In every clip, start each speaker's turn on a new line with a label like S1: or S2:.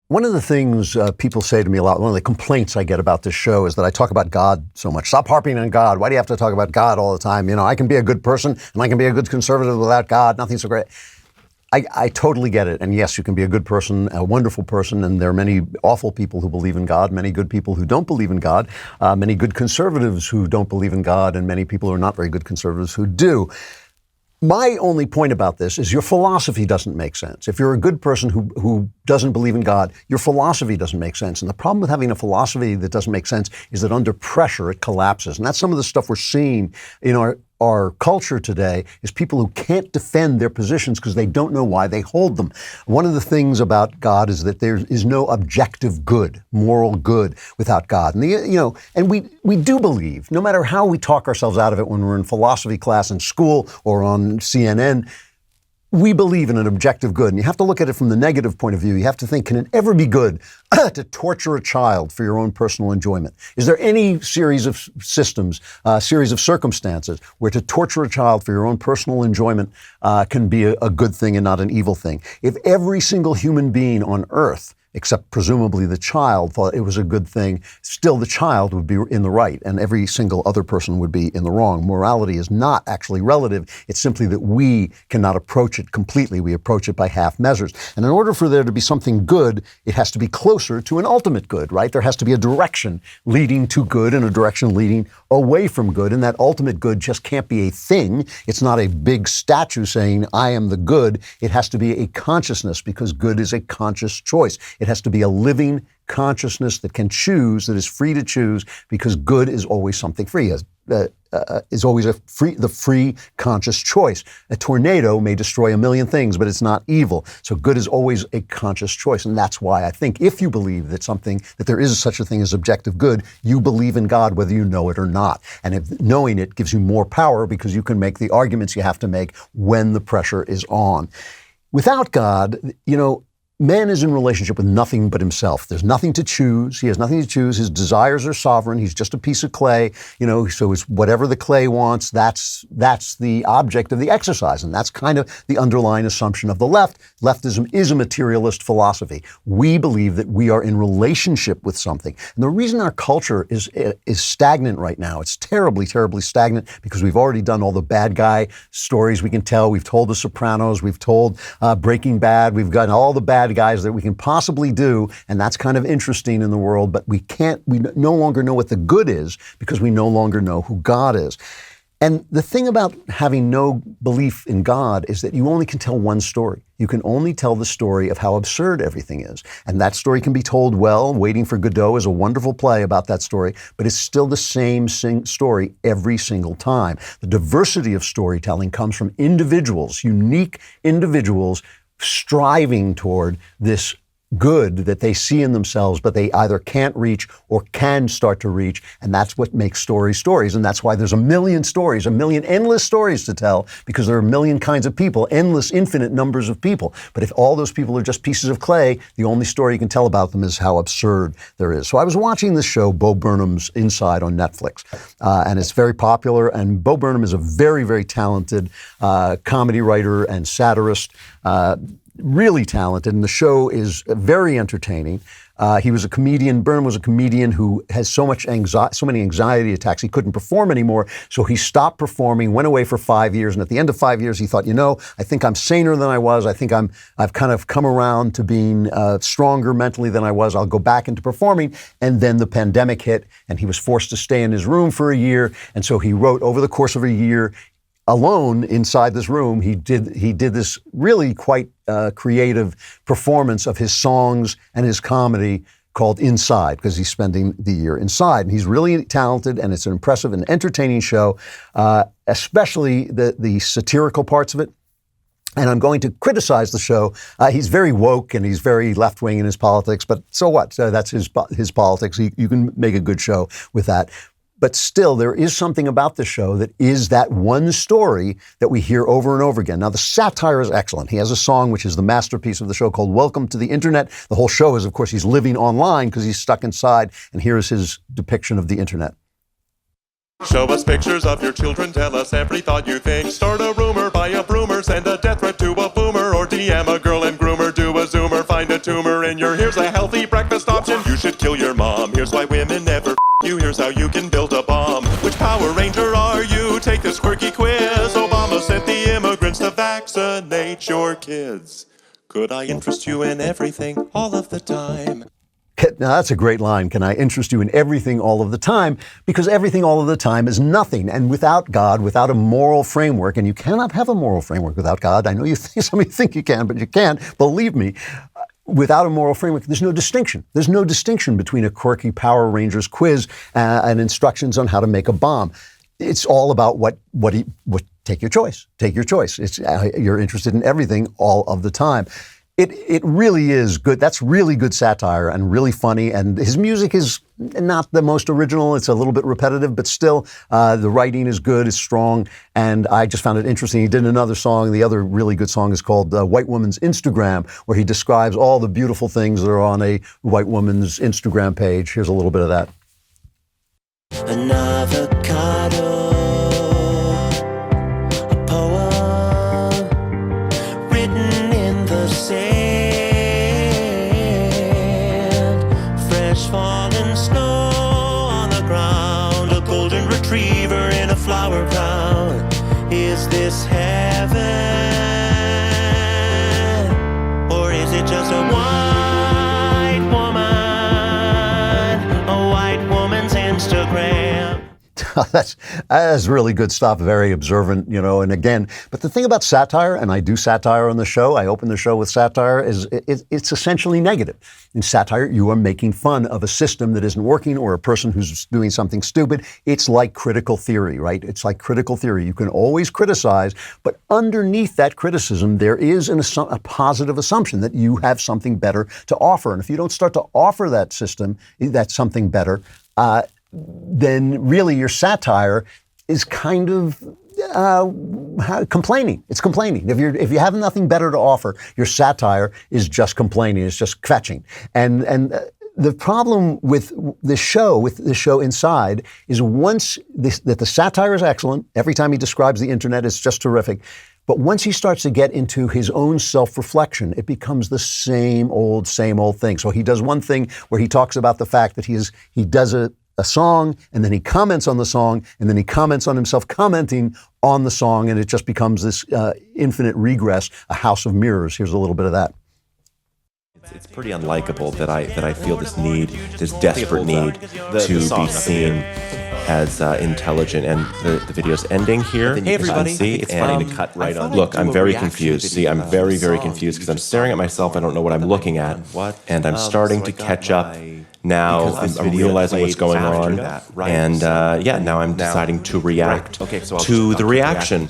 S1: One of the things people say to me a lot, one of the complaints I get about this show is that I talk about God so much. Stop harping on God. Why do you have to talk about God all the time? You know, I can be a good person and I can be a good conservative without God. Nothing's so great. I totally get it. And yes, you can be a good person, a wonderful person, and there are many awful people who believe in God, many good people who don't believe in God, many good conservatives who don't believe in God, and many people who are not very good conservatives who do. My only point about this is your philosophy doesn't make sense. If you're a good person who doesn't believe in God, your philosophy doesn't make sense. And the problem with having a philosophy that doesn't make sense is that under pressure, it collapses. And that's some of the stuff we're seeing in our culture today is people who can't defend their positions because they don't know why they hold them. One of the things about God is that there is no objective good, moral good without God. And we do believe, no matter how we talk ourselves out of it when we're in philosophy class in school or on CNN, we believe in an objective good. And you have to look at it from the negative point of view. You have to think, can it ever be good to torture a child for your own personal enjoyment? Is there any series of systems, series of circumstances where to torture a child for your own personal enjoyment can be a good thing and not an evil thing? If every single human being on earth, except presumably the child, thought it was a good thing, still the child would be in the right and every single other person would be in the wrong. Morality is not actually relative. It's simply that we cannot approach it completely. We approach it by half measures. And in order for there to be something good, it has to be closer to an ultimate good, right? There has to be a direction leading to good and a direction leading away from good. And that ultimate good just can't be a thing. It's not a big statue saying, I am the good. It has to be a consciousness because good is a conscious choice. It has to be a living consciousness that can choose, that is free to choose, because good is always something free, is always the free conscious choice. A tornado may destroy a million things, but it's not evil. So good is always a conscious choice. And that's why I think if you believe that there is such a thing as objective good, you believe in God whether you know it or not. And if knowing it gives you more power because you can make the arguments you have to make when the pressure is on. Without God, man is in relationship with nothing but himself. There's nothing to choose. He has nothing to choose. His desires are sovereign. He's just a piece of clay, so it's whatever the clay wants, that's the object of the exercise. And that's kind of the underlying assumption of the left. Leftism is a materialist philosophy. We believe that we are in relationship with something. And the reason our culture is stagnant right now, it's terribly, terribly stagnant because we've already done all the bad guy stories we can tell. We've told The Sopranos. We've told Breaking Bad. We've gotten all the bad guys that we can possibly do, and that's kind of interesting in the world, but we no longer know what the good is because we no longer know who God is. And the thing about having no belief in God is that you only can tell one story. You can only tell the story of how absurd everything is. And that story can be told well. Waiting for Godot is a wonderful play about that story, but it's still the same story every single time. The diversity of storytelling comes from individuals, unique individuals, striving toward this good that they see in themselves, but they either can't reach or can start to reach. And that's what makes stories. And that's why there's a million stories, a million endless stories to tell, because there are a million kinds of people, endless, infinite numbers of people. But if all those people are just pieces of clay, the only story you can tell about them is how absurd there is. So I was watching this show, Bo Burnham's Inside on Netflix, and it's very popular. And Bo Burnham is a very, very talented comedy writer and satirist, really talented, and the show is very entertaining. He was a comedian. Burnham was a comedian who has so many anxiety attacks he couldn't perform anymore. So he stopped performing, went away for 5 years, and at the end of 5 years, he thought, I think I'm saner than I was. I think I've kind of come around to being stronger mentally than I was. I'll go back into performing. And then the pandemic hit, and he was forced to stay in his room for a year. And so he wrote over the course of a year. Alone inside this room, he did this really quite creative performance of his songs and his comedy called Inside, because he's spending the year inside. And he's really talented, and it's an impressive and entertaining show, especially the satirical parts of it. And I'm going to criticize the show. He's very woke and he's very left-wing in his politics, but so what? That's his politics. You can make a good show with that. But still, there is something about the show that is that one story that we hear over and over again. Now, the satire is excellent. He has a song which is the masterpiece of the show called Welcome to the Internet. The whole show is, of course, he's living online because he's stuck inside. And here is his depiction of the Internet.
S2: Show us pictures of your children, tell us every thought you think. Start a rumor, buy a broomer, send a death threat to a boomer, or DM a girl and groomer, do a Zoomer, find a tumor in your, here's a healthy breakfast option. You should kill your mom. Here's why women never you. Here's how you can build a bomb. Which Power Ranger are you? Take this quirky quiz. Obama sent the immigrants to vaccinate your kids. Could I interest you in everything all of the time?
S1: Now, that's a great line. Can I interest you in everything all of the time? Because everything all of the time is nothing. And without God, without a moral framework, and you cannot have a moral framework without God. I know you some of you think you can, but you can't. Believe me. Without a moral framework, there's no distinction. There's no distinction between a quirky Power Rangers quiz and instructions on how to make a bomb. It's all about what take your choice. Take your choice. You're interested in everything all of the time. It really is good. That's really good satire and really funny. And his music is not the most original. It's a little bit repetitive, but still the writing is good, it's strong. And I just found it interesting. He did another song. The other really good song is called White Woman's Instagram, where he describes all the beautiful things that are on a white woman's Instagram page. Here's a little bit of that.
S3: An avocado, a poem written in the sand, fresh fallen snow on the ground, a golden retriever in a flower crown. Is this heaven, or is it just a white woman, a white woman's Instagram?
S1: That's really good stuff. Very observant, and again, but the thing about satire, and I do satire on the show, I open the show with satire, is it's essentially negative. In satire, you are making fun of a system that isn't working or a person who's doing something stupid. It's like critical theory, right? It's like critical theory. You can always criticize, but underneath that criticism, there is a positive assumption that you have something better to offer. And if you don't start to offer that system, that something better, then really your satire is kind of complaining. It's complaining. If you have nothing better to offer, your satire is just complaining. It's just kvetching. And the problem with the show Inside, is that the satire is excellent. Every time he describes the internet, it's just terrific. But once he starts to get into his own self-reflection, it becomes the same old thing. So he does one thing where he talks about the fact that he does a song, and then he comments on the song, and then he comments on himself commenting on the song, and it just becomes this infinite regress, a house of mirrors. Here's a little bit of that.
S4: It's pretty unlikable that I feel this desperate need to be seen as intelligent, and the video's ending here.
S3: Hey everybody,
S4: it's funny to cut right on. Look, I'm very confused. See, I'm very, very confused because I'm staring at myself. I don't know what I'm looking at, and I'm starting to catch up. Now I'm realizing what's going on, and now I'm deciding to react to the reaction.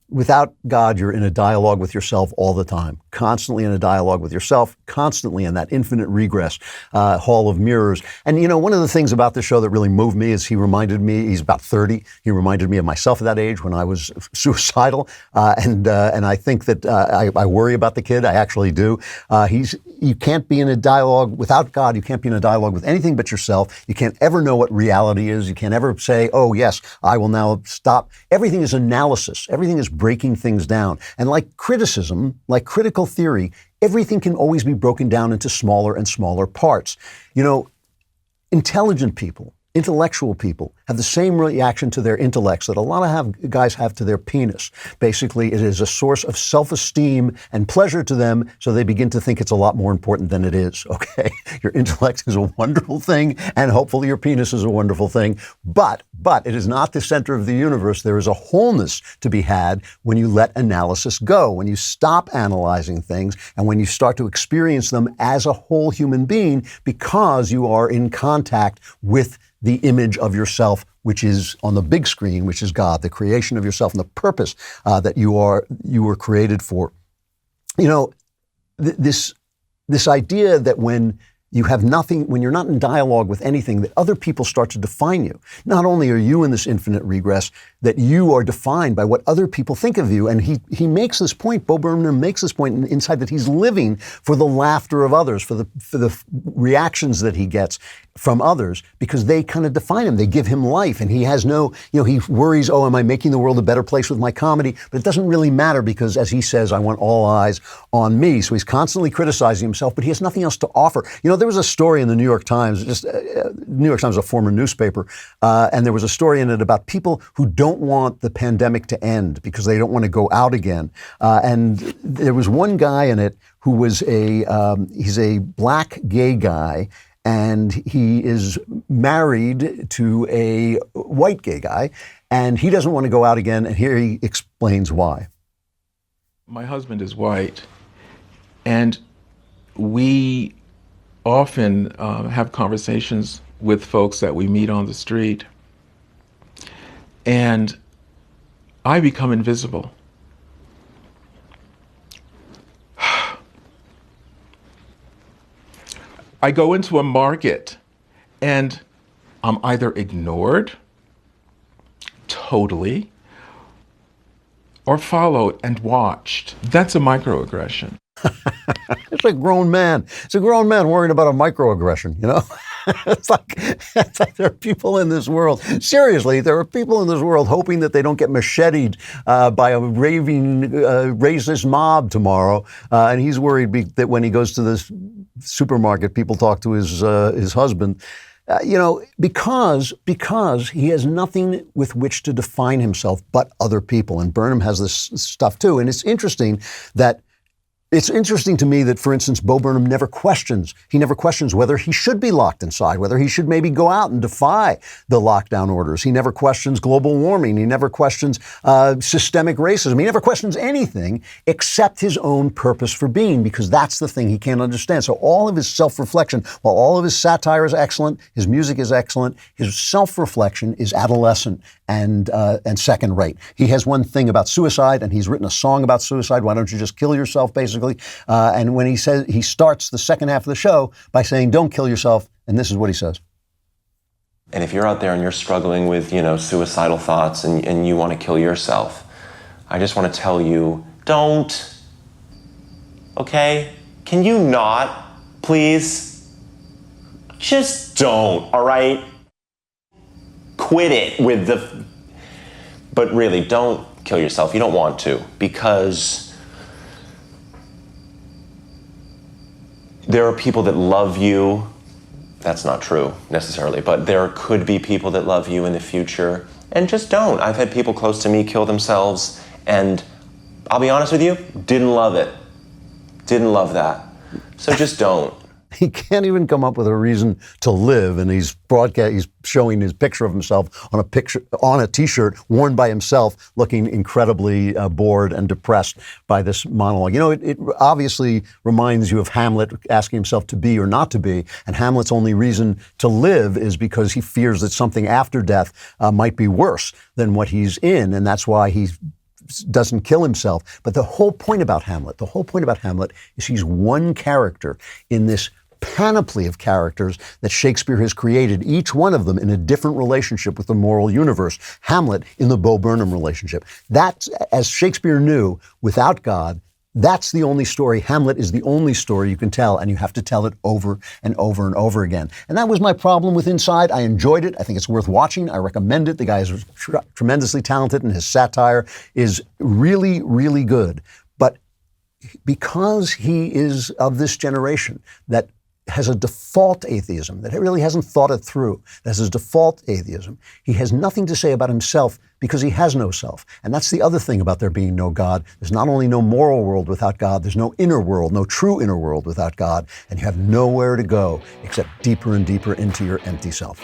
S1: Without God, you're in a dialogue with yourself all the time, constantly in a dialogue with yourself, constantly in that infinite regress, hall of mirrors. And, one of the things about this show that really moved me is he reminded me, he's about 30, he reminded me of myself at that age when I was suicidal. And I think that I worry about the kid. I actually do. You can't be in a dialogue without God. You can't be in a dialogue with anything but yourself. You can't ever know what reality is. You can't ever say, oh, yes, I will now stop. Everything is analysis. Everything is breaking things down. And like criticism, like critical theory, everything can always be broken down into smaller and smaller parts. Intelligent people, intellectual people have the same reaction to their intellects that a lot of guys have to their penis. Basically, it is a source of self-esteem and pleasure to them, so they begin to think it's a lot more important than it is, okay? Your intellect is a wonderful thing, and hopefully your penis is a wonderful thing, but it is not the center of the universe. There is a wholeness to be had when you let analysis go, when you stop analyzing things, and when you start to experience them as a whole human being because you are in contact with the image of yourself, which is on the big screen, which is God, the creation of yourself and the purpose that you were created for. This idea that when you have nothing, when you're not in dialogue with anything, that other people start to define you. Not only are you in this infinite regress, that you are defined by what other people think of you. And he makes this point, Bo Burnham makes this point inside, that he's living for the laughter of others, for the reactions that he gets from others, because they kind of define him. They give him life, and he has no, he worries, oh, am I making the world a better place with my comedy? But it doesn't really matter, because as he says, I want all eyes on me. So he's constantly criticizing himself, but he has nothing else to offer. There was a story in the New York Times, New York Times is a former newspaper, and there was a story in it about people who don't want the pandemic to end because they don't want to go out again. And there was one guy in it who was he's a black gay guy, and he is married to a white gay guy, and he doesn't want to go out again, and here he explains why.
S5: My husband is white, and we often have conversations with folks that we meet on the street, and I become invisible. I go into a market and I'm either ignored totally or followed and watched. That's a microaggression.
S1: It's a grown man. It's a grown man worrying about a microaggression, It's like there are people in this world, seriously, there are people in this world hoping that they don't get macheted by a raving racist mob tomorrow. And he's worried that when he goes to this supermarket, people talk to his husband. Because he has nothing with which to define himself but other people. And Burnham has this stuff too. And it's interesting to me that, for instance, Bo Burnham never questions whether he should be locked inside, whether he should maybe go out and defy the lockdown orders. He never questions global warming. He never questions systemic racism. He never questions anything except his own purpose for being, because that's the thing he can't understand. So all of his self-reflection, while all of his satire is excellent, his music is excellent, his self-reflection is adolescent and second rate. He has one thing about suicide, and he's written a song about suicide. Why don't you just kill yourself, basically? And when he starts the second half of the show by saying, don't kill yourself, and this is what he says.
S4: And if you're out there and you're struggling with, suicidal thoughts and you want to kill yourself, I just want to tell you, don't. Okay? Can you not, please? Just don't, all right? Quit it but really, don't kill yourself. You don't want to, because there are people that love you. That's not true necessarily, but there could be people that love you in the future, and just don't. I've had people close to me kill themselves, and I'll be honest with you, didn't love it. Didn't love that. So just don't.
S1: He can't even come up with a reason to live, and he's showing his picture of himself on a T-shirt worn by himself, looking incredibly bored and depressed by this monologue. It obviously reminds you of Hamlet asking himself to be or not to be, and Hamlet's only reason to live is because he fears that something after death might be worse than what he's in, and that's why he doesn't kill himself. But the whole point about Hamlet is he's one character in this panoply of characters that Shakespeare has created, each one of them in a different relationship with the moral universe. Hamlet in the Bo Burnham relationship. That's, as Shakespeare knew, without God, that's the only story. Hamlet is the only story you can tell, and you have to tell it over and over and over again. And that was my problem with Inside. I enjoyed it. I think it's worth watching. I recommend it. The guy is tremendously talented, and his satire is really, really good. But because he is of this generation that has a default atheism, that really hasn't thought it through, that has a default atheism, he has nothing to say about himself because he has no self. And that's the other thing about there being no God. There's not only no moral world without God, there's no inner world, no true inner world without God, and you have nowhere to go except deeper and deeper into your empty self.